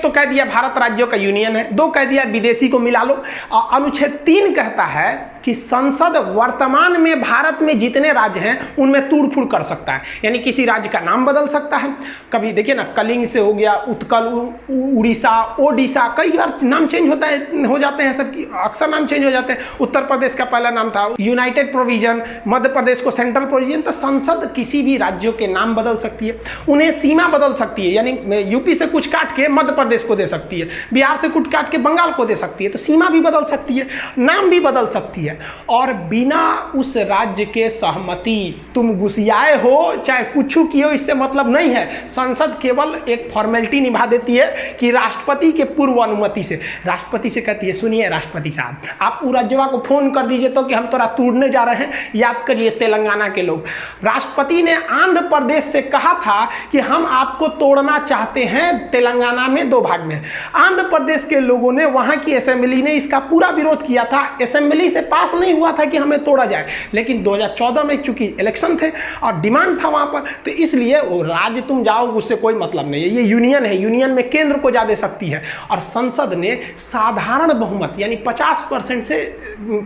तो कह दिया भारत राज्यों का यूनियन है, 2 कह दिया विदेशी को मिला लो। अनुच्छेद 3 कहता है कि संसद वर्तमान में भारत में जितने राज्य हैं उनमें तोड़ फोड़ कर सकता है, यानी किसी राज्य का नाम बदल सकता है। कभी देखिए ना, कलिंग से हो गया उत्कल, उड़ीसा, ओडिशा, कई बार नाम चेंज होता है, हो जाते हैं सब, अक्सर नाम चेंज हो जाते हैं। उत्तर प्रदेश का पहला नाम था यूनाइटेड प्रोविजन, मध्य प्रदेश को सेंट्रल प्रोविजन। तो संसद किसी भी राज्यों के नाम बदल सकती है, उन्हें सीमा बदल सकती है, यानी यूपी से कुछ काट के मध्य प्रदेश को दे सकती है, बिहार से कुछ काट के बंगाल को दे सकती है। तो सीमा भी बदल सकती है, नाम भी बदल सकती है, और बिना उस राज्य के सहमति, तुम घुसियाए हो चाहे कुछ किए हो, इससे मतलब नहीं है। संसद केवल एक फॉर्मेलिटी निभा देती है कि राष्ट्रपति के पूर्व अनुमति से, राष्ट्रपति से कहती है सुनिए राष्ट्रपति साहब, आप राज्यवा को फोन कर दीजिए तो कि हम तोरा तोड़ने जा रहे हैं। याद करिए तेलंगाना के लोग, राष्ट्रपति ने आंध्र प्रदेश से कहा था कि हम आपको तोड़ना चाहते हैं, तेलंगाना में 2 भाग में। आंध्र प्रदेश के लोगों ने, वहां की असेंबली ने इसका पूरा विरोध किया था, असेंबली से पास नहीं हुआ था कि हमें तोड़ा जाए। लेकिन 2014 में चूंकि इलेक्शन थे और डिमांड था वहां पर, तो इसलिए वो राज्य तुम जाओ उससे कोई मतलब नहीं है, ये यूनियन है, यूनियन में केंद्र को जा दे सकती है। और संसद ने साधारण बहुमत यानी 50% से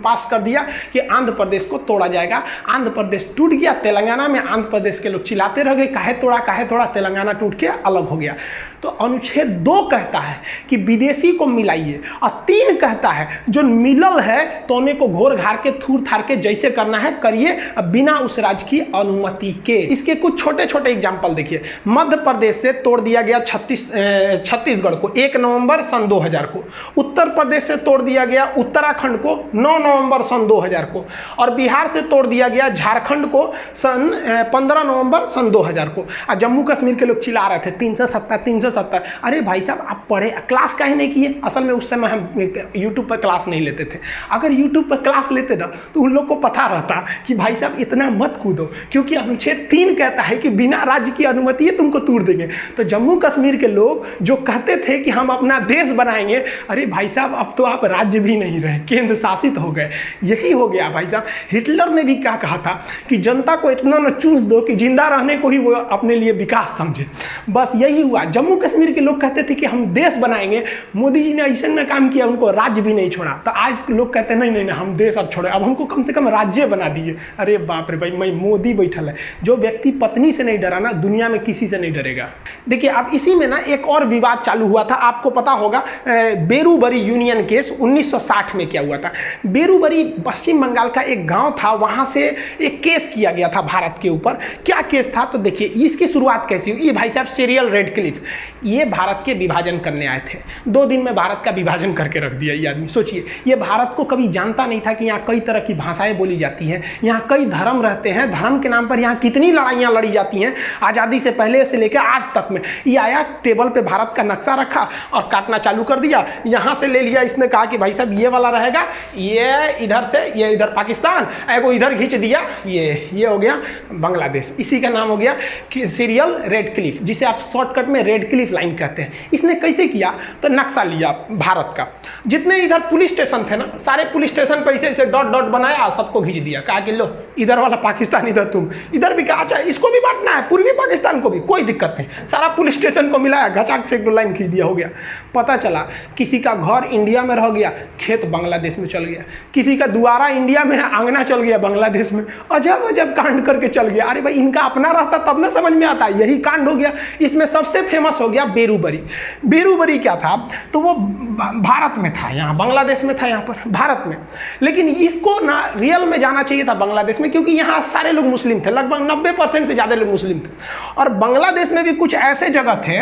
पास कर दिया कि आंध्र प्रदेश को तोड़ा जाएगा। आंध्र प्रदेश टूट गया, तेलंगाना में आंध्र प्रदेश के लोग चिल्लाते रह गए काहे तोड़ा, तेलंगाना टूट के अलग हो गया। तो अनुच्छेद 2 कहता है कि विदेशी को मिलाइए, और 3 कहता है जो मिलल है तो उन्हें को घोर घार के थूर थार के जैसे करना है करिए, बिना उस राज्य की अनुमति के। इसके कुछ छोटे छोटे एग्जाम्पल देखिए। मध्य प्रदेश से तोड़ दिया गया छत्तीसगढ़ को 1 नवंबर सन 2000 को, उत्तर प्रदेश से तोड़ दिया गया उत्तराखंड को 9 नवंबर सन 2000 को, और बिहार से तोड़ दिया गया झारखंड को सन 15 नवंबर सन 2000 को। और जम्मू कश्मीर के लोग चिल्ला रहे थे 370। अरे भाई साहब, आप पढ़े, क्लास काहे नहीं किए? असल में उस समय हम यूट्यूब पर क्लास नहीं लेते थे। अगर यूट्यूब पर क्लास लेते ना तो उन लोग को पता रहता कि भाई साहब इतना मत कूदो, क्योंकि अनुच्छेद 3 कहता है कि बिना राज्य की अनुमति है तुमको तोड़ देंगे। तो जम्मू कश्मीर के लोग जो कहते थे कि हम अपना देश बनाएंगे, अरे भाई साहब अब तो आप राज्य भी नहीं रहे, केंद्र शासित हो गए। यही हो गया भाई साहब। हिटलर ने भी क्या कहा था कि जनता को इतना न चूस दो कि जिंदा रहने को ही वो अपने लिए विकास समझे। बस यही हुआ। जम्मू कश्मीर के लोग कहते थे कि हम देश बनाएंगे, मोदी जी ने ऐसे न काम किया, उनको राज्य भी नहीं छोड़ा। तो आज लोग कहते हैं नहीं हम देश अब छोड़े, अब हमको कम से कम राज्य बना दीजिए। अरे बाप रे भाई, मैं मोदी बैठल है। जो व्यक्ति पत्नी से नहीं डरा ना, दुनिया में किसी से नहीं डरेगा। देखिए अब इसी में ना एक और विवाद चालू हुआ था, आपको पता होगा बेरूबरी यूनियन केस 1960 में क्या हुआ था। बेरूबरी पश्चिम बंगाल का एक गांव था, वहां से एक केस किया गया था भारत के ऊपर। क्या केस था तो देखिए इसकी शुरुआत कैसी हुई। ये भाई साहब सीरियल रेडक्लिफ, ये भारत के विभाजन करने आए थे। 2 दिन में भारत का विभाजन करके रख दिया ये आदमी। सोचिए, ये भारत को कभी जानता नहीं था कि यहाँ कई तरह की भाषाएं बोली जाती हैं, यहाँ कई धर्म रहते हैं, धर्म के नाम पर यहाँ कितनी लड़ाइयाँ लड़ी जाती हैं आज़ादी से पहले से लेकर आज तक में। ये आया टेबल पे भारत का नक्शा रखा और काटना चालू कर दिया। यहाँ से ले लिया, इसने कहा कि भाई साहब ये वाला रहेगा, ये इधर से, ये इधर पाकिस्तान, एगो इधर खींच दिया, ये हो गया बांग्लादेश। इसी का नाम हो गया कि सीरियल रेडक्लिफ, जिसे आप शॉर्टकट में रेडक्लिफ लाइन कहते हैं। इसने कैसे किया तो नक्शा लिया भारत का, जितने इधर पुलिस स्टेशन थे ना, सारे पुलिस स्टेशन पर ऐसे डॉट डॉट बनाया, सबको खींच दिया। कहा कि लो इधर वाला पाकिस्तान इधर, तुम इधर भी कहा, अच्छा इसको भी बांटना है, पूर्वी पाकिस्तान को भी, कोई दिक्कत नहीं। सारा पुलिस स्टेशन को मिलाया, घचाक से एक लाइन खींच दिया, हो गया। पता चला किसी का घर इंडिया में रह गया, खेत बांग्लादेश में चल गया। किसी का दुआरा इंडिया में है, आंगना चल गया बांग्लादेश में। अजब अजब कांड करके चल गया। अरे भाई इनका अपना रहता तब ना समझ में आता, यही कांड हो गया। इसमें सबसे फेमस हो गया बेरूबरी। बेरूबरी क्या था तो वो भारत में था, यहाँ बांग्लादेश में था, यहाँ पर भारत में। लेकिन इसको ना रियल में जाना चाहिए था बांग्लादेश में, क्योंकि यहाँ सारे लोग मुस्लिम थे, लगभग 90% से ज़्यादा लोग मुस्लिम थे। और बांग्लादेश में भी कुछ ऐसे जगह थे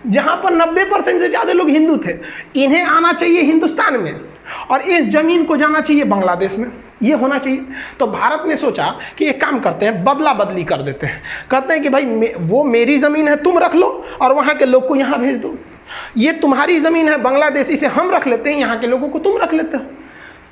जहाँ पर 90% से ज़्यादा लोग हिंदू थे। इन्हें आना चाहिए हिंदुस्तान में और इस जमीन को जाना चाहिए बांग्लादेश में, ये होना चाहिए। तो भारत ने सोचा कि एक काम करते हैं, बदला बदली कर देते हैं। कहते हैं कि भाई वो मेरी ज़मीन है, तुम रख लो और वहाँ के लोग को यहाँ भेज दो। ये तुम्हारी ज़मीन है बांग्लादेश, इसे हम रख लेते हैं, यहाँ के लोगों को तुम रख लेते हो।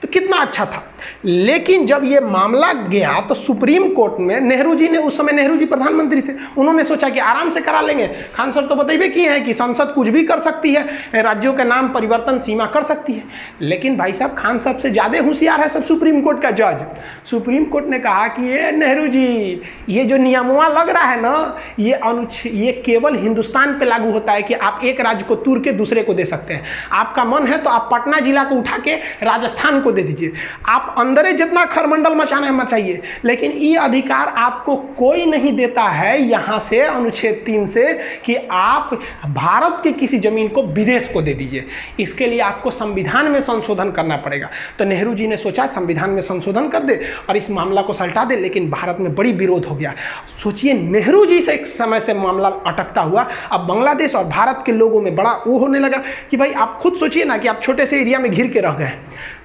तो कितना अच्छा था। लेकिन जब ये मामला गया तो सुप्रीम कोर्ट में नेहरू जी ने, उस समय नेहरू जी प्रधानमंत्री थे, उन्होंने सोचा कि आराम से करा लेंगे। खान सर तो बताइए किए हैं कि संसद कुछ भी कर सकती है, राज्यों के नाम परिवर्तन सीमा कर सकती है। लेकिन भाई साहब खान साहब से ज़्यादा होशियार है सब सुप्रीम कोर्ट का जज। सुप्रीम कोर्ट ने कहा कि ये नेहरू जी, ये जो नियमवा लग रहा है ना, ये केवल हिंदुस्तान पे लागू होता है कि आप एक राज्य को तोड़ के दूसरे को दे सकते हैं। आपका मन है तो आप पटना जिला को उठा के राजस्थान को दे दीजिए, आप अंदर जितना खरमंडल मचाना है मचाइए, लेकिन ये अधिकार आपको कोई नहीं देता है यहाँ से अनुच्छेद 3 से कि आप भारत के किसी जमीन को विदेश को दे दीजिए। इसके लिए आपको संविधान में संशोधन करना पड़ेगा। तो नेहरू जी ने सोचा संविधान में संशोधन कर दे और इस मामला को सलटा दे, लेकिन भारत में बड़ी विरोध हो गया। सोचिए नेहरू जी से एक समय से मामला अटकता हुआ अब बांग्लादेश और भारत के लोगों में बड़ा वो होने लगा कि भाई आप खुद सोचिए ना कि आप छोटे से एरिया में घिर के रह गए।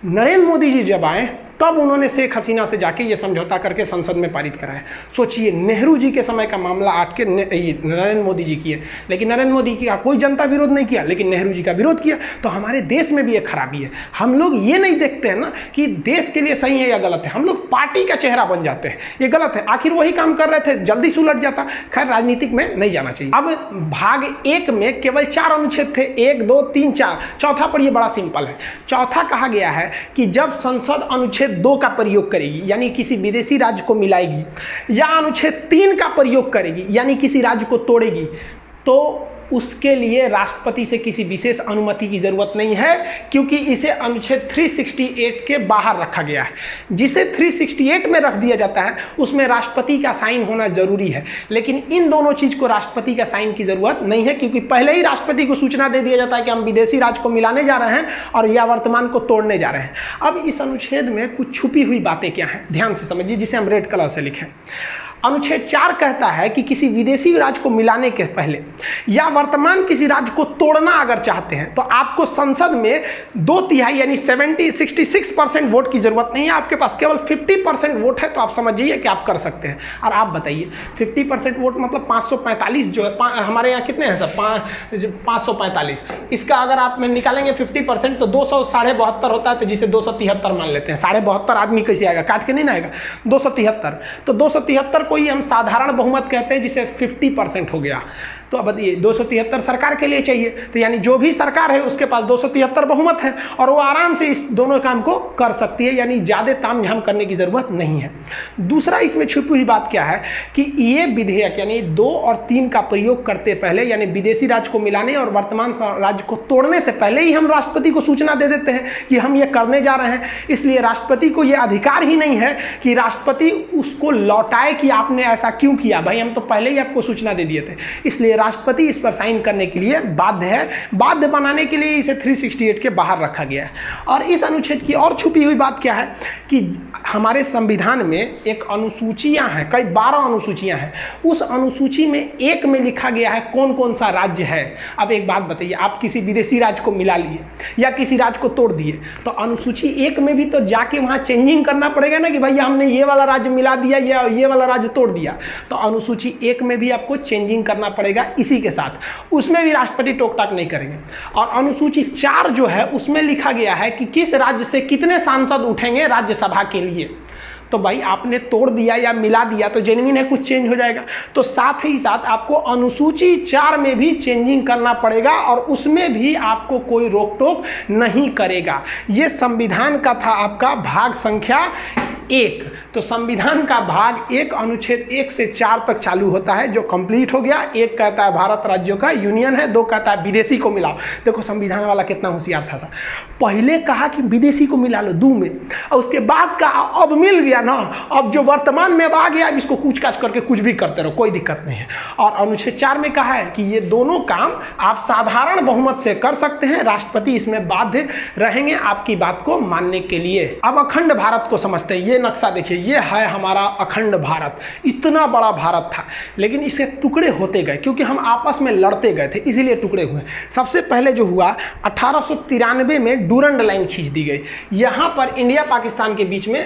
नरेंद्र मोदी जी जब आए तब उन्होंने शेख हसीना से जाके ये समझौता करके संसद में पारित कराया। सोचिए नेहरू जी के समय का मामला आट के नरेंद्र मोदी जी किए, लेकिन नरेंद्र मोदी का कोई जनता विरोध नहीं किया, लेकिन नेहरू जी का विरोध किया। तो हमारे देश में भी एक खराबी है, हम लोग ये नहीं देखते हैं ना कि देश के लिए सही है या गलत है, हम लोग पार्टी का चेहरा बन जाते हैं। ये गलत है, आखिर वही काम कर रहे थे, जल्दी से उलट जाता। खैर राजनीतिक में नहीं जाना चाहिए। अब भाग 1 में केवल 4 अनुच्छेद थे, 1, 2, 3, 4। चौथा पर ये बड़ा सिंपल है। चौथा कहा गया है कि जब संसद अनुच्छेद 2 का प्रयोग करेगी यानी किसी विदेशी राज्य को मिलाएगी, या अनुच्छेद 3 का प्रयोग करेगी यानी किसी राज्य को तोड़ेगी, तो उसके लिए राष्ट्रपति से किसी विशेष अनुमति की जरूरत नहीं है, क्योंकि इसे अनुच्छेद 368 के बाहर रखा गया है। जिसे 368 में रख दिया जाता है उसमें राष्ट्रपति का साइन होना जरूरी है, लेकिन इन दोनों चीज को राष्ट्रपति का साइन की जरूरत नहीं है, क्योंकि पहले ही राष्ट्रपति को सूचना दे दिया जाता है कि हम विदेशी राज्य को मिलाने जा रहे हैं और या वर्तमान को तोड़ने जा रहे हैं। अब इस अनुच्छेद में कुछ छुपी हुई बातें क्या हैं, ध्यान से समझिए, जिसे हम रेड कलर से लिखें। अनुच्छेद 4 कहता है कि किसी विदेशी राज्य को मिलाने के पहले या वर्तमान किसी राज्य को तोड़ना अगर चाहते हैं तो आपको संसद में 2/3 यानी 66% वोट की जरूरत नहीं है, आपके पास केवल 50% वोट है, तो आप समझिए कि आप कर सकते हैं। और आप बताइए 50% वोट मतलब 545 जो है, हमारे यहाँ कितने हैं सर, 545। इसका अगर आप में निकालेंगे 50% तो 272 होता है, तो जिसे 273 मान लेते हैं। 72 आदमी कैसे आएगा, काट के नहीं ना आएगा, 273। तो 273 को ही हम साधारण बहुमत कहते हैं, जिसे 50% हो गया। तो अब बताइए 273 सरकार के लिए चाहिए, तो यानी जो भी सरकार है उसके पास 273 बहुमत है और वो आराम से इस दोनों काम को कर सकती है, यानी ज़्यादा तामझाम करने की ज़रूरत नहीं है। दूसरा इसमें छुपी हुई बात क्या है कि ये विधेयक यानी 2 और 3 का प्रयोग करते पहले, यानी विदेशी राज्य को मिलाने और वर्तमान राज्य को तोड़ने से पहले ही हम राष्ट्रपति को सूचना दे देते हैं कि हम ये करने जा रहे हैं। इसलिए राष्ट्रपति को ये अधिकार ही नहीं है कि राष्ट्रपति उसको लौटाए कि आपने ऐसा क्यों किया, भाई हम तो पहले ही आपको सूचना दे दिए थे। इसलिए राष्ट्रपति इस पर साइन करने के लिए बाध्य है। बाध्य बनाने के लिए इसे 368 के बाहर रखा गया है। और इस अनुच्छेद की और छुपी हुई बात क्या है कि हमारे संविधान में एक अनुसूचियां हैं, कई 12 अनुसूचियां हैं। उस अनुसूची में 1 में लिखा गया है कौन कौन सा राज्य है। अब एक बात बताइए, आप किसी विदेशी राज्य को मिला लिए या किसी राज्य को तोड़ दिए, तो अनुसूची 1 में भी तो जाके वहां चेंजिंग करना पड़ेगा ना कि भैया हमने ये वाला राज्य मिला दिया या ये वाला राज्य तोड़ दिया। तो अनुसूची 1 में भी आपको चेंजिंग करना पड़ेगा इसी के साथ, उसमें भी राष्ट्रपति टोक टाक नहीं करेंगे। और अनुसूची 4 जो है उसमें लिखा गया है कि किस राज्य से कितने सांसद उठेंगे राज्यसभा के लिए। तो भाई आपने तोड़ दिया या मिला दिया तो जेन्युइन है, कुछ चेंज हो जाएगा। तो साथ ही साथ आपको अनुसूची 4 में भी चेंजिंग करना पड़ेगा और उसमें भी आपको कोई रोक टोक नहीं करेगा। ये संविधान का था आपका भाग संख्या 1। तो संविधान का भाग 1 अनुच्छेद 1 से 4 तक चालू होता है, जो कंप्लीट हो गया। 1 कहता है भारत राज्यों का यूनियन है, 2 कहता है विदेशी को मिलाओ। देखो संविधान वाला कितना होशियार था। पहले कहा कि विदेशी को मिला लो 2 में, और उसके बाद कहा अब मिल गया ना, अब जो वर्तमान में अब आ गया, अब इसको कूच काच करके कुछ भी करते रहो, कोई दिक्कत नहीं है। और अनुच्छेद 4 में कहा है कि ये दोनों काम आप साधारण बहुमत से कर सकते हैं, राष्ट्रपति इसमें बाध्य रहेंगे आपकी बात को मानने के लिए। अब अखंड भारत को समझते हैं। ये नक्शा देखिए, ये है हमारा अखंड भारत। इतना बड़ा भारत था, लेकिन इसके टुकड़े होते गए क्योंकि हम आपस में लड़ते गए थे, इसीलिए टुकड़े हुए। सबसे पहले जो हुआ 1893 में डूरंड लाइन खींच दी गई। यहाँ पर इंडिया पाकिस्तान के बीच में,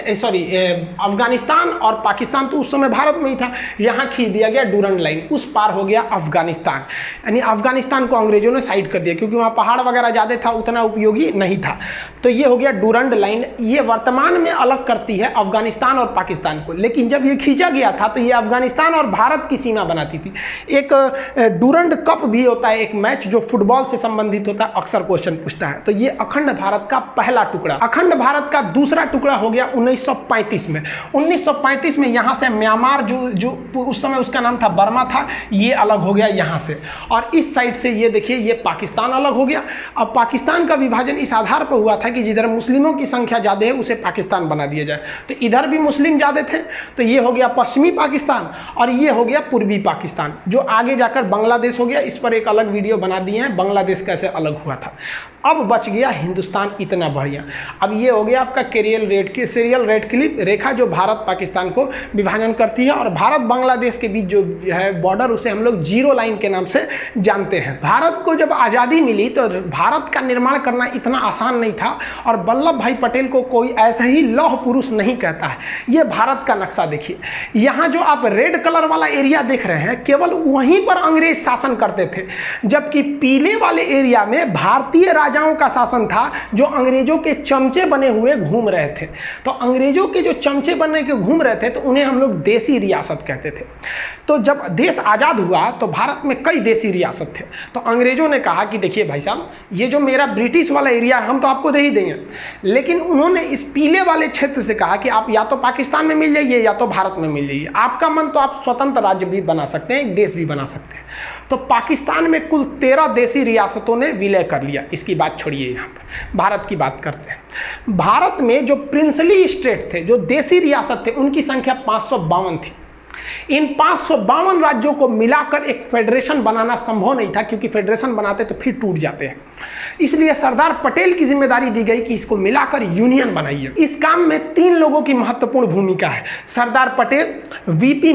अफगानिस्तान और पाकिस्तान तो उस समय भारत में ही था, यहाँ खींच दिया गया डूरंड लाइन, उस पार हो गया अफगानिस्तान। यानी अफगानिस्तान को अंग्रेजों ने साइड कर दिया क्योंकि वहाँ पहाड़ वगैरह ज़्यादा था, उतना उपयोगी नहीं था। तो ये हो गया डूरंड लाइन, ये वर्तमान में अलग करती है अफगानिस्तान और पाकिस्तान को। लेकिन जब ये खींचा गया था तो ये अफगानिस्तान और भारत की सीमा बनाती थी। एक डूरंड कप भी होता है, एक मैच जो फुटबॉल से संबंधित होता है, अक्सर क्वेश्चन पूछता है। तो ये अखंड भारत का पहला टुकड़ा। अखंड भारत का दूसरा टुकड़ा हो गया 1935 में। 1935 में यहाँ से म्यांमार जो उस समय उसका नाम था बर्मा था, ये अलग हो गया यहाँ से। और इस साइड से ये देखिए ये पाकिस्तान अलग हो गया। अब पाकिस्तान का विभाजन इस आधार पर हुआ था कि जिधर मुस्लिमों की संख्या ज़्यादा है उसे पाकिस्तान बना दिया जाए। तो इधर भी मुस्लिम ज़्यादा थे तो ये हो गया पश्चिमी पाकिस्तान और ये हो गया पूर्वी पाकिस्तान, जो आगे जाकर बांग्लादेश हो गया। इस पर एक अलग वीडियो बना दिए हैं, बांग्लादेश कैसे अलग हुआ था। अब बच गया हिंदुस्तान, इतना बढ़िया। अब ये हो गया आपका सीरियल रेड क्लिप रेखा जो भारत पाकिस्तान को विभाजन करती है। और भारत बांग्लादेश के बीच जो है बॉर्डर, उसे हम लोग जीरो लाइन के नाम से जानते हैं। भारत को जब आज़ादी मिली तो भारत का निर्माण करना इतना आसान नहीं था और वल्लभ भाई पटेल को कोई ऐसा ही लौह पुरुष नहीं कहता है। ये भारत का नक्शा देखिए, यहाँ जो आप रेड कलर वाला एरिया देख रहे हैं, केवल वहीं पर अंग्रेज शासन करते थे, जबकि पीले वाले एरिया में भारतीय राजाओं का शासन था जो अंग्रेजों के चमचे बने हुए घूम रहे थे। तो अंग्रेजों के जो चमचे बने के घूम रहे थे तो उन्हें हम लोग देसी रियासत कहते थे। तो जब देश आज़ाद हुआ तो भारत में कई देसी रियासत थे। तो अंग्रेजों ने कहा कि देखिए भाई साहब, ये जो मेरा ब्रिटिश वाला एरिया हम तो आपको दे ही देंगे, लेकिन उन्होंने इस पीले वाले क्षेत्र से कहा कि आप या तो पाकिस्तान में मिल जाइए या तो भारत में मिल जाइए, आपका मन तो आप स्वतंत्र राज्य भी बना सकते हैं, एक देश भी बना सकते हैं। तो पाकिस्तान में कुल 13 देसी रियासतों ने विलय कर लिया। इसकी बात छोड़िए, यहाँ पर भारत की बात करते हैं। भारत में जो प्रिंसली स्टेट थे, जो देसी रियासत थे, उनकी संख्या 552 थी। इन 552 राज्यों को मिलाकर एक फेडरेशन बनाना संभव नहीं था, क्योंकि फेडरेशन बनाते तो फिर टूट जाते हैं। इसलिए सरदार पटेल की जिम्मेदारी दी गई कि इसको मिलाकर यूनियन बनाइए। इस काम में 3 लोगों की महत्वपूर्ण भूमिका है। सरदार पटेल, वीपी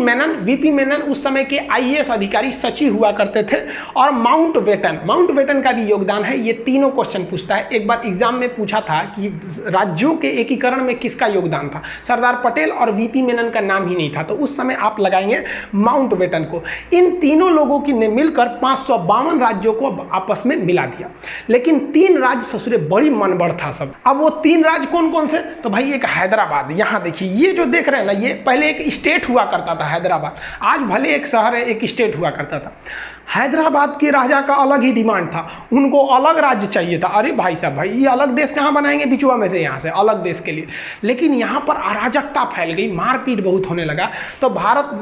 मेनन उस समय के आईएएस अधिकारी सचिव हुआ करते थे, और माउंटबेटन का भी योगदान है। ये तीनों क्वेश्चन पूछता है। एक बार एग्जाम में पूछा था कि राज्यों के एकीकरण में किसका योगदान था, सरदार पटेल और वीपी मेनन का नाम ही नहीं था, तो उस समय आप लगाएंगे माउंटबेटन को। इन तीनों लोगों की ने मिलकर 552 राज्यों को आपस में मिला दिया। लेकिन 3 राज्य ससुरे बड़ी मनबड़ था सब। अब वो 3 राज्य कौन कौन से, तो भाई एक हैदराबाद, यहाँ देखिए ये जो देख रहे हैं ना, ये पहले एक स्टेट हुआ करता था हैदराबाद, आज भले एक शहर है, एक स्टेट हुआ करता था। हैदराबाद के राजा का अलग ही डिमांड था, उनको अलग राज्य चाहिए था। अरे भाई साहब, भाई ये अलग देश कहाँ बनाएंगे बिचुआ में से, यहाँ से अलग देश के लिए। लेकिन यहाँ पर अराजकता फैल गई, मारपीट बहुत होने लगा। तो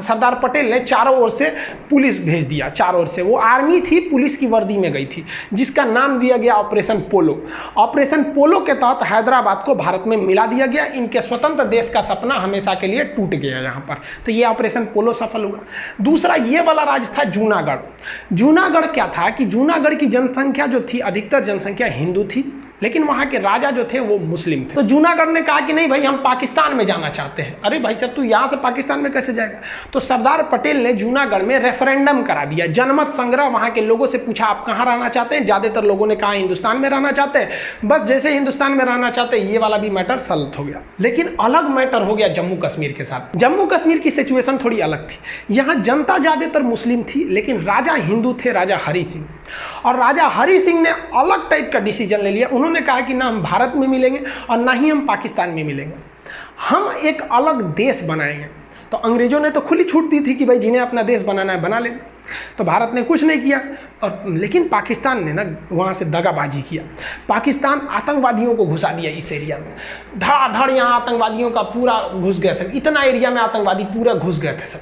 सरदार पटेल ने चारों ओर से पुलिस भेज दिया। चारों ओर से वो आर्मी थी, पुलिस की वर्दी में गई थी, जिसका नाम दिया गया ऑपरेशन पोलो। ऑपरेशन पोलो के तहत हैदराबाद को भारत में मिला दिया गया। इनके स्वतंत्र देश का सपना हमेशा के लिए टूट गया यहाँ पर। तो ये ऑपरेशन पोलो सफल हुआ। दूसरा ये वाला राज्य था जूनागढ़। जूनागढ़ क्या था कि जूनागढ़ की जनसंख्या जो थी, अधिकतर जनसंख्या हिंदू थी, लेकिन वहाँ के राजा जो थे वो मुस्लिम थे। तो जूनागढ़ ने कहा कि नहीं भाई, हम पाकिस्तान में जाना चाहते हैं। अरे भाई साहब, तू यहाँ से पाकिस्तान में कैसे जाएगा। तो सरदार पटेल ने जूनागढ़ में रेफरेंडम करा दिया, जनमत संग्रह। वहाँ के लोगों से पूछा आप कहाँ रहना चाहते हैं। ज़्यादातर लोगों ने कहा हिंदुस्तान में रहना चाहते हैं। बस जैसे हिंदुस्तान में रहना चाहते हैं, ये वाला भी मैटर सॉल्व हो गया। लेकिन अलग मैटर हो गया जम्मू कश्मीर के साथ। जम्मू कश्मीर की सिचुएशन थोड़ी अलग थी। यहाँ जनता ज़्यादातर मुस्लिम थी, लेकिन राजा हिंदू थे, राजा हरि सिंह। और राजा हरि सिंह ने अलग टाइप का डिसीजन ले लिया। उन्होंने कहा कि ना हम भारत में मिलेंगे और ना ही हम पाकिस्तान में मिलेंगे, हम एक अलग देश बनाएंगे। तो अंग्रेजों ने तो खुली छूट दी थी कि भाई जिन्हें अपना देश बनाना है बना लें। तो भारत ने कुछ नहीं किया, और लेकिन पाकिस्तान ने ना वहाँ से दगाबाजी किया। पाकिस्तान आतंकवादियों को घुसा दिया इस एरिया में, धड़ाधड़ यहाँ आतंकवादियों का पूरा घुस गया सब। इतना एरिया में आतंकवादी पूरा घुस गए थे सब।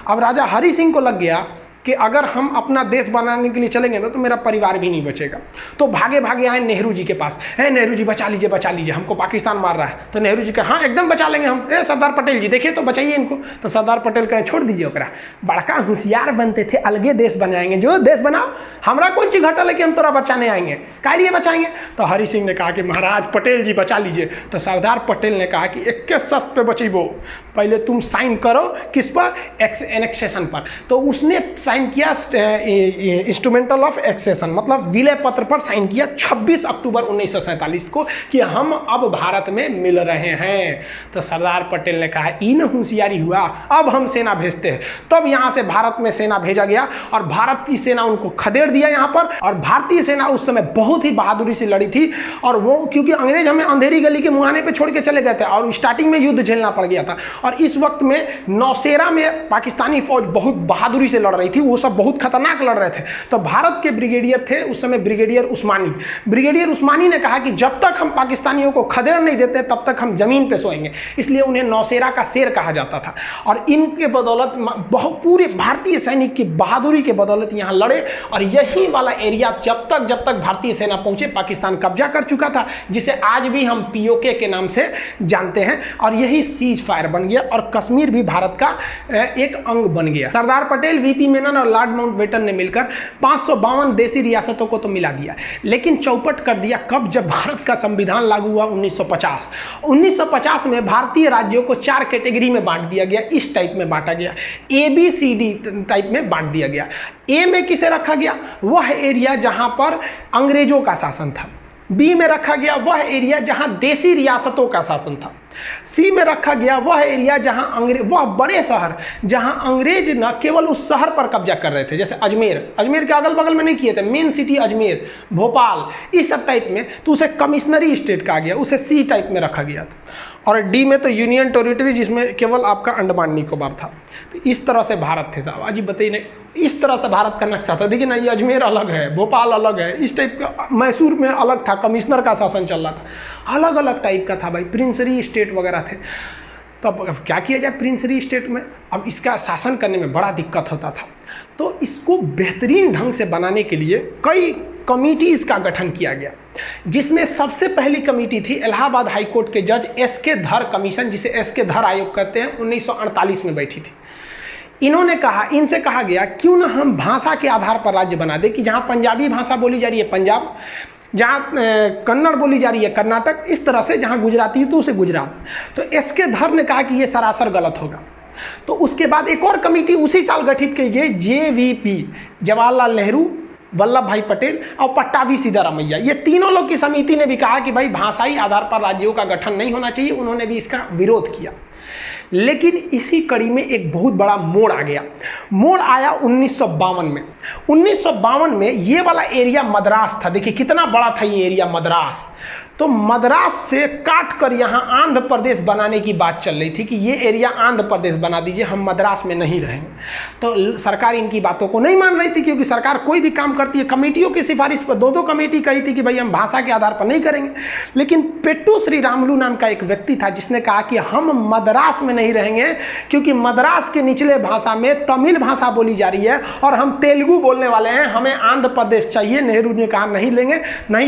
अब राजा हरि सिंह को लग गया कि अगर हम अपना देश बनाने के लिए चलेंगे ना तो मेरा परिवार भी नहीं बचेगा। तो भागे भागे आए नेहरू जी के पास, है नेहरू जी बचा लीजिए, हमको पाकिस्तान मार रहा है। तो नेहरू जी कहा हाँ एकदम बचा लेंगे हम। सरदार पटेल जी देखिए तो बचाइए इनको। तो सरदार पटेल कहे छोड़ दीजिए ओकरा, बड़का होशियार बनते थे, अलगे देश बनाएंगे, जो देश बनाओ, हमरा कौन चीज घटल है कि हम तोरा बचाने आएंगे, काय लिए बचाएंगे। तो हरि सिंह ने कहा कि महाराज पटेल जी बचा लीजिए। तो सरदार पटेल ने कहा कि 21 शर्त पे बचीबो, पहले तुम साइन करो किस पर, एनेक्सेशन पर। तो उसने साइन किया इंस्ट्रूमेंटल ऑफ एक्सेशन, मतलब विलय पत्र पर साइन किया 26 अक्टूबर 1947 को कि हम अब भारत में मिल रहे हैं। तो सरदार पटेल ने कहा इन होशियारी हुआ, अब हम सेना भेजते हैं। तब यहाँ से भारत में सेना भेजा गया और भारत की सेना उनको खदेड़ दिया यहाँ पर। और भारतीय सेना उस समय बहुत ही बहादुरी से लड़ी थी, और वो क्योंकि अंग्रेज हमें अंधेरी गली के मुहाने पे छोड़ के चले गए थे और स्टार्टिंग में युद्ध झेलना पड़ गया था। और इस वक्त में नौशेरा में पाकिस्तानी फौज बहुत बहादुरी से लड़ रही थी, वो सब बहुत खतरनाक लड़ रहे थे। तो भारत के ब्रिगेडियर थे उस समय ब्रिगेडियर उस्मानी ने कहा कि जब तक हम पाकिस्तानियों को खदेड़ नहीं देते तब तक हम जमीन पे सोएंगे, इसलिए उन्हें नौशेरा का शेर कहा जाता था। और इनके बदौलत बहुत पूरे भारतीय सैनिक की बहादुरी के बदौलत यहाँ लड़े, और यही वाला एरिया जब तक भारतीय सेना पहुंचे पाकिस्तान कब्जा कर चुका था, जिसे आज भी हम पीओके के नाम से जानते हैं। और यही सीज फायर बन गया और कश्मीर भी भारत का एक अंग बन गया। सरदार पटेल, वीपी मेनन और लॉर्ड माउंटबेटन ने मिलकर 552 देसी रियासतों को तो मिला दिया, लेकिन चौपट कर दिया कब? जब भारत का संविधान लागू हुआ 1950 में भारतीय राज्यों को 4 कैटेगरी में बांट दिया गया। इस टाइप में बांटा गया, ABCD टाइप में बांट दिया गया। ए में किसे रखा गया? वह एरिया जहां पर अंग्रेजों का शासन था। बी में रखा गया वह एरिया जहां देसी रियासतों का शासन था। सी में रखा गया वह एरिया जहां वह बड़े शहर जहां अंग्रेज न केवल उस शहर पर कब्जा कर रहे थे, जैसे अजमेर के अगल बगल में नहीं किए थे, मेन सिटी अजमेर, भोपाल, इस सब टाइप में, तो उसे कमिश्नरी स्टेट कहा गया, उसे सी टाइप में रखा गया था। और डी में तो यूनियन टेरिटरी, जिसमें केवल आपका अंडमान निकोबार था। तो इस तरह से भारत थे साहब। अजी बताइए नहीं, इस तरह से भारत का नक्शा था। देखिए ना, ये अजमेर अलग है, भोपाल अलग है, इस टाइप का। मैसूर में अलग था, कमिश्नर का शासन चल रहा था, अलग अलग टाइप का था भाई, प्रिंसरी स्टेट वगैरह थे। तो अब क्या किया जाए प्रिंसरी स्टेट में? अब इसका शासन करने में बड़ा दिक्कत होता था, तो इसको बेहतरीन ढंग से बनाने के लिए कई कमिटीज़ का गठन किया गया, जिसमें सबसे पहली कमेटी थी इलाहाबाद हाई कोर्ट के जज एस.के. धर कमीशन, जिसे एस.के. धर आयोग कहते हैं, 1948 में बैठी थी। इनसे कहा गया क्यों ना हम भाषा के आधार पर राज्य बना दे, कि जहाँ पंजाबी भाषा बोली जा रही है पंजाब, जहाँ कन्नड़ बोली जा रही है कर्नाटक, इस तरह से जहाँ गुजराती है तो उसे गुजरात। तो एस.के. धर ने कहा कि ये सरासर गलत होगा। तो उसके बाद एक और कमेटी उसी साल गठित की गई, JVP, जवाहरलाल नेहरू, वल्लभ भाई पटेल और पट्टाभी सिद्धारमैया। ये तीनों लोग की समिति ने भी कहा कि भाई भाषाई आधार पर राज्यों का गठन नहीं होना चाहिए, उन्होंने भी इसका विरोध किया। लेकिन इसी कड़ी में एक बहुत बड़ा मोड़ आ गया। मोड़ आया 1952 में। 1952 में ये वाला एरिया मद्रास था। देखिए कितना बड़ा था ये एरिया मद्रास। तो मद्रास से काट कर यहाँ आंध्र प्रदेश बनाने की बात चल रही थी कि ये एरिया आंध्र प्रदेश बना दीजिए, हम मद्रास में नहीं रहेंगे। तो सरकार इनकी बातों को नहीं मान रही थी, क्योंकि सरकार कोई भी काम करती है कमेटियों की सिफारिश पर। 2 कमेटी कही थी कि भाई हम भाषा के आधार पर नहीं करेंगे। लेकिन पेट्टू श्रीरामुलु नाम का एक व्यक्ति था जिसने कहा कि हम मद्रास में नहीं रहेंगे, क्योंकि मद्रास के निचले भाषा में तमिल भाषा बोली जा रही है और हम तेलुगु बोलने वाले हैं, हमें आंध्र प्रदेश चाहिए। नेहरू ने कहा नहीं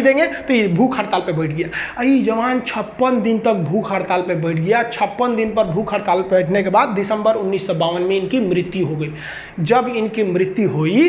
देंगे। तो ये भूख हड़ताल पर बैठ गया। अई जवान 56 दिन तक भूख हड़ताल पे बैठ गया। 56 दिन पर भूख हड़ताल पे बैठने के बाद दिसंबर 1952 में इनकी मृत्यु हो गई। जब इनकी मृत्यु हुई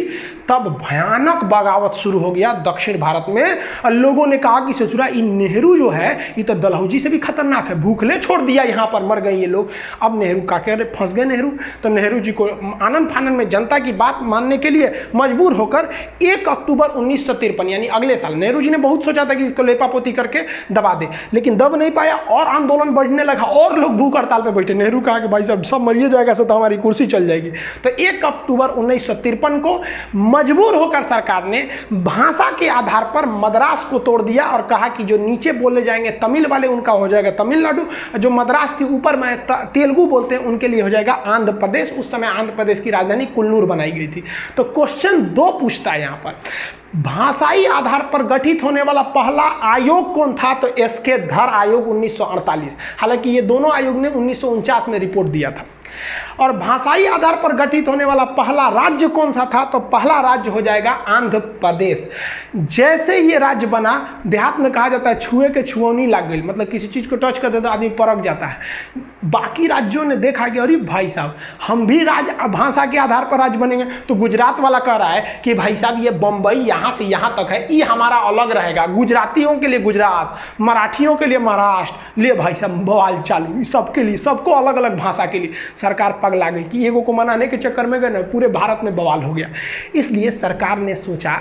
तब भयानक बगावत शुरू हो गया दक्षिण भारत में। और लोगों ने कहा कि ससुरा ये नेहरू जो है ये तो डलहौजी से भी खतरनाक है, भूखले छोड़ दिया, यहाँ पर मर गए ये लोग। अब नेहरू का कह रहे फंस गए नेहरू। तो नेहरू जी को आनंद फानन में जनता की बात मानने के लिए मजबूर होकर 1 अक्टूबर 1953 यानी अगले साल, नेहरू जी ने बहुत सोचा था कि इसको लेपापोती करके दबा दे, लेकिन दब नहीं पाया और आंदोलन बढ़ने लगा और लोग भूख हड़ताल पे बैठे। नेहरू कहा कि भाई साहब सब मरिए जाएगा तो हमारी कुर्सी चल जाएगी। तो 1 अक्टूबर 1953 को मजबूर होकर सरकार ने भाषा के आधार पर मद्रास को तोड़ दिया और कहा कि जो नीचे बोले जाएंगे तमिल वाले उनका हो जाएगा तमिलनाडु, जो मद्रास के ऊपर में तेलुगु बोलते हैं उनके लिए हो जाएगा आंध्र प्रदेश। उस समय आंध्र प्रदेश की राजधानी कुल्लूर बनाई गई थी। तो क्वेश्चन 2 पूछता है यहाँ पर, भाषाई आधार पर गठित होने वाला पहला आयोग कौन था? तो एस.के. धर आयोग 1948। हालांकि ये दोनों आयोग ने 1949 में रिपोर्ट दिया था। और भाषाई आधार पर गठित होने वाला पहला राज्य कौन सा था? तो पहला राज्य हो जाएगा आंध्र प्रदेश। जैसे ये राज्य बना, देहात में कहा जाता है छुए के छुअनी लग गई, मतलब किसी चीज को टच कर दे तो आदमी परख जाता है। बाकी राज्यों ने देखा कि अरे भाई साहब हम भी भाषा के आधार पर राज्य बनेंगे। तो गुजरात वाला कह रहा है कि भाई साहब ये बम्बई यहाँ यहाँ से यहाँ तक है ये हमारा अलग रहेगा, गुजरातियों के लिए गुजरात, मराठियों के लिए महाराष्ट्र, ले भाई सब बवाल चालू, सबके लिए, सबको अलग अलग भाषा के लिए। सरकार पगला गई कि एगो को मनाने के चक्कर में गए ना, पूरे भारत में बवाल हो गया। इसलिए सरकार ने सोचा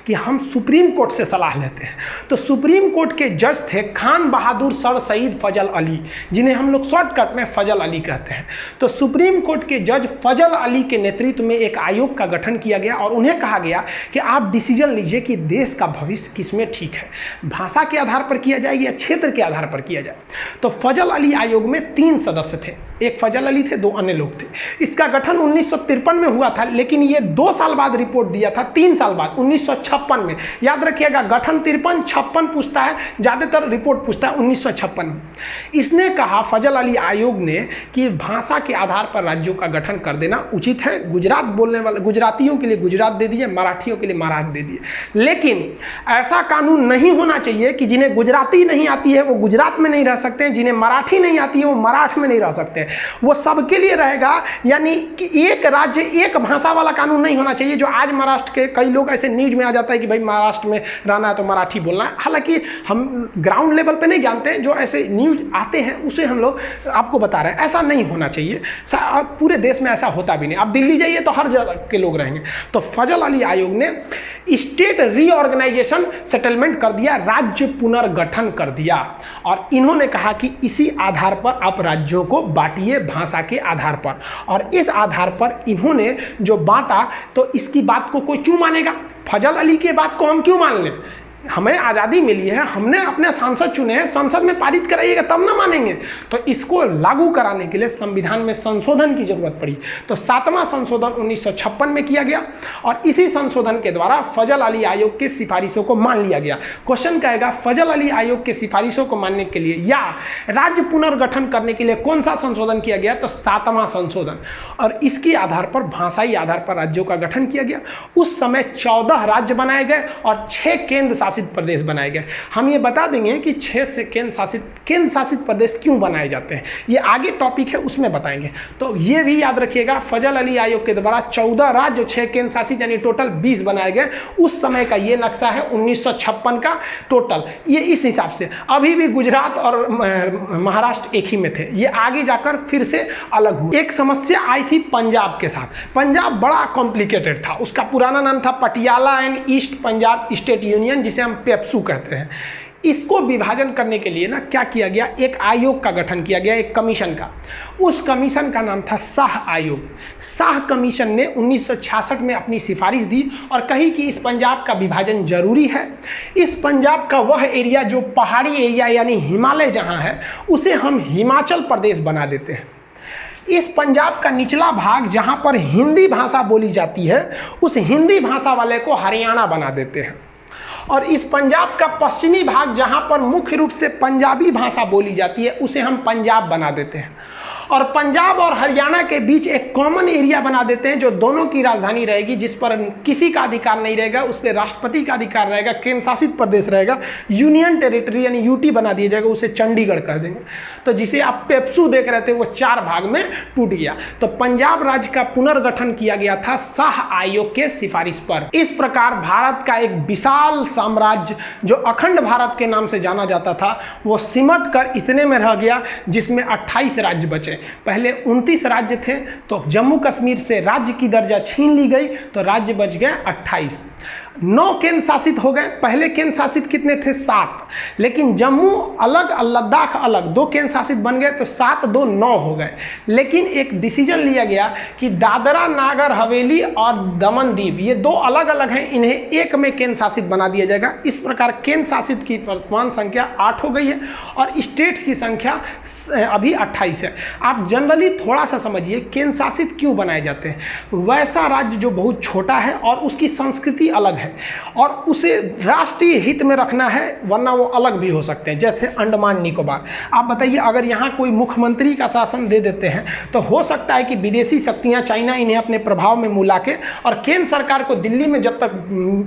कि हम सुप्रीम कोर्ट से सलाह लेते हैं। तो सुप्रीम कोर्ट के जज थे खान बहादुर सर सईद फजल अली, जिन्हें हम लोग शॉर्टकट में फजल अली कहते हैं। तो सुप्रीम कोर्ट के जज फजल अली के नेतृत्व में एक आयोग का गठन किया गया और उन्हें कहा गया कि आप डिसीजन लीजिए कि देश का भविष्य किसमें ठीक है, भाषा के आधार पर किया जाए या क्षेत्र के आधार पर किया जाए। तो फजल अली आयोग में 3 सदस्य थे, एक फजल अली थे, 2 अन्य लोग थे। इसका गठन 1953 में हुआ था, लेकिन ये 2 साल बाद रिपोर्ट दिया था, 3 साल बाद 1956 में। याद रखिएगा, गठन 53-56 पूछता है, ज़्यादातर रिपोर्ट पूछता है 1956 में। इसने कहा फजल अली आयोग ने कि भाषा के आधार पर राज्यों का गठन कर देना उचित है। गुजरात बोलने वाले गुजरातियों के लिए गुजरात दे दिए, मराठियों के लिए महाराष्ट्र दे दिए। लेकिन ऐसा कानून नहीं होना चाहिए कि जिन्हें गुजराती नहीं आती है वो गुजरात में नहीं रह सकते हैं, जिन्हें मराठी नहीं आती है वो महाराष्ट्र में नहीं रह सकते हैं। वो सबके लिए रहेगा, यानी कि एक राज्य एक भाषा वाला कानून नहीं होना चाहिए। जो आज महाराष्ट्र के कई लोग ऐसे न्यूज में आ जाता है कि भाई महाराष्ट्र में रहना है तो मराठी बोलना है, हालांकि हम ग्राउंड लेवल पे नहीं जानते हैं, जो ऐसे न्यूज आते हैं उसे हम लोग आपको बता रहे हैं। ऐसा नहीं होना चाहिए, पूरे देश में ऐसा होता भी नहीं। आप दिल्ली जाइए तो हर जगह के लोग रहेंगे। तो फजल अली आयोग ने स्टेट रीऑर्गेनाइजेशन सेटलमेंट कर दिया, राज्य पुनर्गठन कर दिया, और इन्होंने कहा कि इसी आधार पर आप राज्यों को बांटिए भाषा के आधार पर। और इस आधार पर इन्होंने जो बांटा, तो इसकी बात को कोई क्यों मानेगा? फजल अली की बात को हम क्यों मान लें? हमें आज़ादी मिली है, हमने अपने सांसद चुने हैं, संसद में पारित कराइएगा तब ना मानेंगे। तो इसको लागू कराने के लिए संविधान में संशोधन की जरूरत पड़ी। तो 7वां संशोधन 1956 में किया गया और इसी संशोधन के द्वारा फजल अली आयोग की सिफारिशों को मान लिया गया। क्वेश्चन कहेगा फजल अली आयोग की सिफारिशों को मानने के लिए या राज्य पुनर्गठन करने के लिए कौन सा संशोधन किया गया? तो 7वां संशोधन। और इसके आधार पर भाषाई आधार पर राज्यों का गठन किया गया। उस समय 14 राज्य बनाए गए और 6 केंद्र शासित प्रदेश बनाए गए। हम ये बता देंगे कि 6 से केंद्र शासित प्रदेश क्यों बनाए जाते हैं, ये आगे टॉपिक है उसमें बताएंगे। तो ये भी याद रखिएगा, फजल अली आयोग के द्वारा 14 राज्य, 6 केंद्र शासित, यानी टोटल 20 बनाए गए। उस समय का ये नक्शा है 1956 का टोटल। ये इस हिसाब से अभी भी गुजरात और महाराष्ट्र एक ही में थे, ये आगे जाकर फिर से अलग हुए। एक समस्या आई थी पंजाब के साथ। पंजाब बड़ा कॉम्प्लिकेटेड था, उसका पुराना नाम था Patiala and east Punjab state union, जिसे हम पेप्सू कहते हैं। इसको विभाजन करने के लिए ना क्या किया गया, एक आयोग का गठन किया गया, एक कमीशन का। उस कमीशन का नाम था शाह आयोग। शाह कमीशन ने 1966 में अपनी सिफारिश दी और कही कि इस पंजाब का विभाजन जरूरी है। इस पंजाब का वह एरिया जो पहाड़ी एरिया यानी हिमालय जहां है, उसे हम हिमाचल प्रदेश बना देते हैं। इस पंजाब का निचला भाग जहां पर हिंदी भाषा बोली जाती है, उस हिंदी भाषा वाले को हरियाणा बना देते हैं। और इस पंजाब का पश्चिमी भाग जहां पर मुख्य रूप से पंजाबी भाषा बोली जाती है, उसे हम पंजाब बना देते हैं। और पंजाब और हरियाणा के बीच एक कॉमन एरिया बना देते हैं जो दोनों की राजधानी रहेगी, जिस पर किसी का अधिकार नहीं रहेगा, उस पर राष्ट्रपति का अधिकार रहेगा, केंद्र शासित प्रदेश रहेगा, यूनियन टेरिटरी यानी यूटी बना दिया जाएगा, उसे चंडीगढ़ कह देंगे। तो जिसे आप पेप्सू देख रहे थे वो 4 भाग में टूट गया। तो पंजाब राज्य का पुनर्गठन किया गया था शाह आयोग के सिफारिश पर। इस प्रकार भारत का एक विशाल साम्राज्य जो अखंड भारत के नाम से जाना जाता था, वो सिमट कर इतने में रह गया जिसमें 28 राज्य बचे। पहले 29 राज्य थे, तो जम्मू कश्मीर से राज्य की दर्जा छीन ली गई, तो राज्य बच गए 28। 9 केंद्र शासित हो गए। पहले केंद्र शासित कितने थे? 7, लेकिन जम्मू अलग और लद्दाख अलग 2 केंद्र शासित बन गए, तो 7 2 9 हो गए। लेकिन एक डिसीजन लिया गया कि दादरा नागर हवेली और दमन दीव ये 2 अलग अलग हैं, इन्हें एक में केंद्र शासित बना दिया जाएगा। इस प्रकार केंद्र शासित की वर्तमान संख्या 8 हो गई है और स्टेट्स की संख्या अभी 28 है। आप जनरली थोड़ा सा समझिए केंद्र शासित क्यों बनाए जाते हैं। वैसा राज्य जो बहुत छोटा है और उसकी संस्कृति अलग है और उसे राष्ट्रीय हित में रखना है, वरना वो अलग भी हो सकते हैं, जैसे अंडमान निकोबार। आप बताइए, अगर यहाँ कोई मुख्यमंत्री का शासन दे देते हैं तो हो सकता है कि विदेशी शक्तियाँ, चाइना इन्हें अपने प्रभाव में मिला के और केंद्र सरकार को दिल्ली में जब तक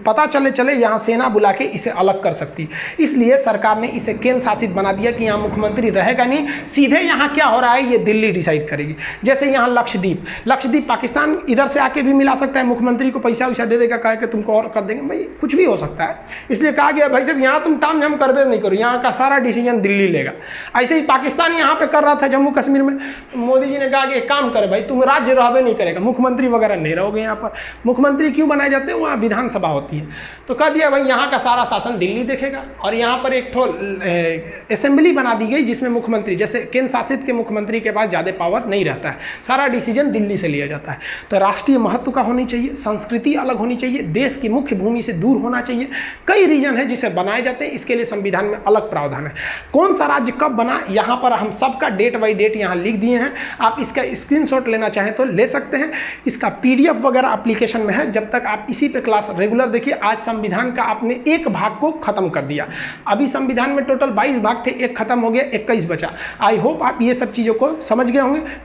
पता चले यहाँ सेना बुला के इसे अलग कर सकती। इसलिए सरकार ने इसे केंद्र शासित बना दिया कि यहाँ मुख्यमंत्री रहेगा नहीं, सीधे यहाँ क्या हो रहा है ये दिल्ली डिसाइड करेगी। जैसे यहाँ लक्षद्वीप पाकिस्तान इधर से आके भी मिला सकता है, मुख्यमंत्री को पैसा वैसा दे देगा, कह के तुमको और कर देंगे, भाई कुछ भी हो सकता है। इसलिए कहा गया भाई साहब यहाँ तुम ताम झाम करबे नहीं करो, यहाँ का सारा डिसीजन दिल्ली लेगा। ऐसे ही पाकिस्तान यहाँ पे कर रहा था जम्मू कश्मीर में, मोदी जी ने कहा कि एक काम करे भाई, तुम राज्य रहबे नहीं करेगा, मुख्यमंत्री वगैरह नहीं रहोगे यहाँ पर। मुख्यमंत्री क्यों बनाए जाते हैं, वहाँ विधानसभा होती है। तो कह दिया भाई यहाँ का सारा शासन दिल्ली देखेगा, और यहाँ पर एक ठो असेंबली बना दी गई जिसमें मुख्यमंत्री, जैसे केंद्र शासित के मुख्यमंत्री के पास ज़्यादा पावर नहीं रहता है, सारा डिसीजन दिल्ली से लिया जाता है। तो राष्ट्रीय महत्व का होनी चाहिए, संस्कृति अलग होनी चाहिए, देश की मुख्य भूमि से दूर होना चाहिए। कई रीजन है जिसे बनाए जाते हैं, इसके लिए संविधान में अलग प्रावधान है। कौन सा राज्य कब बना, यहाँ पर हम सबका डेट बाई डेट यहाँ लिख दिए हैं। आप इसका स्क्रीनशॉट लेना चाहें तो ले सकते हैं, इसका PDF वगैरह एप्लीकेशन में है। जब तक आप इसी पे क्लास रेगुलर देखिए। आज संविधान का आपने एक भाग को खत्म कर दिया। अभी संविधान में टोटल 22 भाग थे, एक खत्म हो गया, 21 बचा। आई होप आप ये सब चीज़ों को समझ गए होंगे।